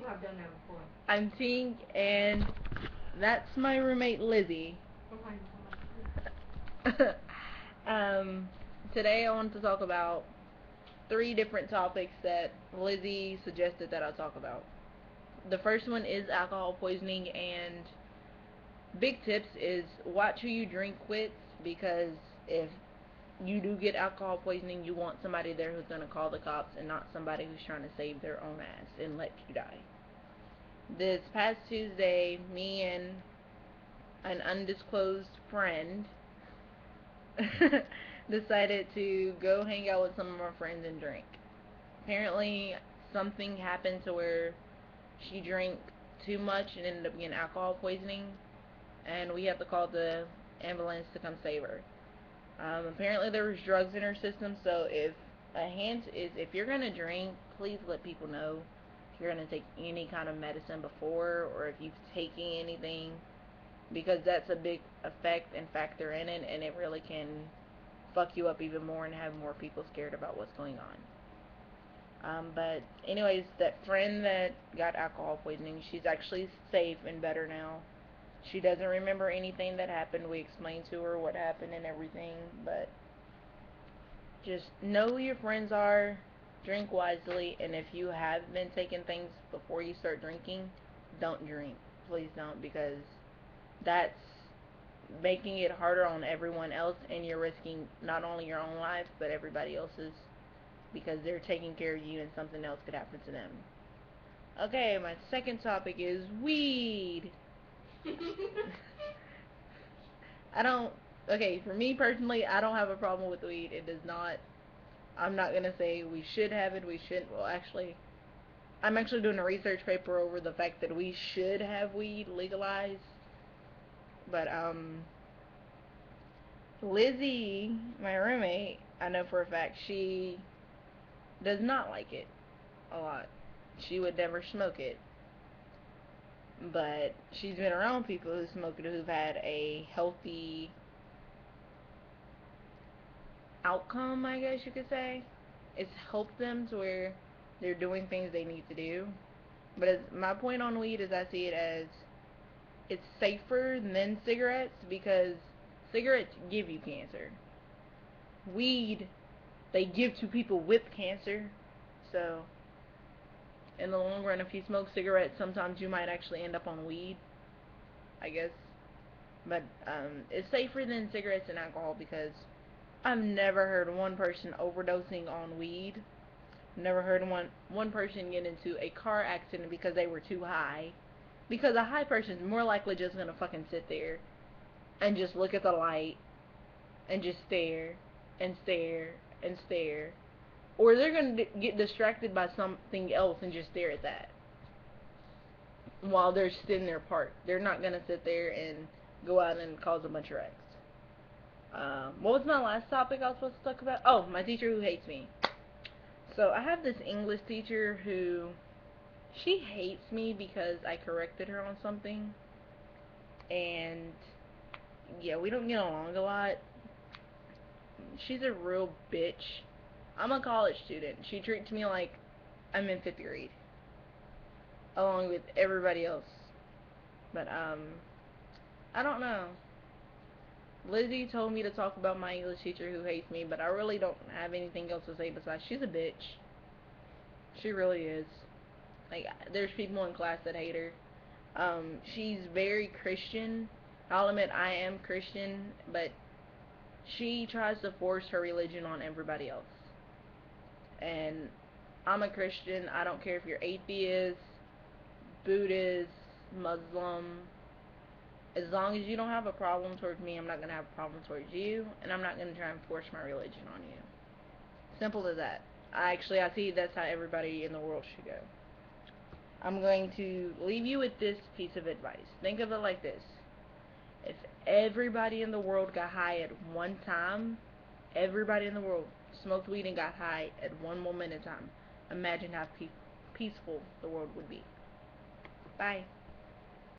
people have done that before. I'm Tink, and that's my roommate Lizzie. um, Today I want to talk about 3 different topics that Lizzie suggested that I talk about. The first one is alcohol poisoning, and big tips is watch who you drink with, because if you do get alcohol poisoning, you want somebody there who's going to call the cops and not somebody who's trying to save their own ass and let you die. This past Tuesday, me and an undisclosed friend decided to go hang out with some of our friends and drink. Apparently, something happened to where she drank too much and ended up getting alcohol poisoning, and we have to call the ambulance to come save her. Apparently, there was drugs in her system, so if you're gonna drink, please let people know if you're gonna take any kind of medicine before, or if you've taken anything, because that's a big effect and factor in it, and it really can fuck you up even more and have more people scared about what's going on. But anyways, that friend that got alcohol poisoning, she's actually safe and better now. She doesn't remember anything that happened. We explained to her what happened and everything, but just know who your friends are, drink wisely, and if you have been taking things before you start drinking, don't drink. Please don't, because that's making it harder on everyone else, and you're risking not only your own life, but everybody else's, because they're taking care of you and something else could happen to them. Okay, my second topic is weed. For me personally, I don't have a problem with weed. It does not, I'm not going to say we should have it, we shouldn't. Well, actually, I'm actually doing a research paper over the fact that we should have weed legalized. But, Lizzie, my roommate, I know for a fact, she does not like it a lot. She would never smoke it. But she's been around people who smoke it, who've had a healthy outcome, I guess you could say. It's helped them to where they're doing things they need to do. But my point on weed is I see it as it's safer than cigarettes, because cigarettes give you cancer. Weed, they give to people with cancer. So in the long run, if you smoke cigarettes, sometimes you might actually end up on weed, I guess. But it's safer than cigarettes and alcohol, because I've never heard one person overdosing on weed. Never heard one person get into a car accident because they were too high. Because a high person is more likely just gonna fucking sit there and just look at the light and just stare and stare and stare. Or they're gonna get distracted by something else and just stare at that while they're sitting there parked. They're not gonna sit there and go out and cause a bunch of wrecks. What was my last topic I was supposed to talk about? Oh, my teacher who hates me. So I have this English teacher who, she hates me because I corrected her on something, and yeah, we don't get along a lot. She's a real bitch. I'm a college student. She treats me like I'm in 5th grade, along with everybody else. But I don't know. Lizzie told me to talk about my English teacher who hates me, but I really don't have anything else to say besides she's a bitch. She really is. Like, there's people in class that hate her. She's very Christian. I'll admit I am Christian, but she tries to force her religion on everybody else. And I'm a Christian. I don't care if you're atheist, Buddhist, Muslim. As long as you don't have a problem towards me, I'm not going to have a problem towards you, and I'm not going to try and force my religion on you. Simple as that. I see that's how everybody in the world should go. I'm going to leave you with this piece of advice. Think of it like this. If everybody in the world got high at one time, everybody in the world smoked weed and got high at one moment in time, imagine how peaceful the world would be. Bye.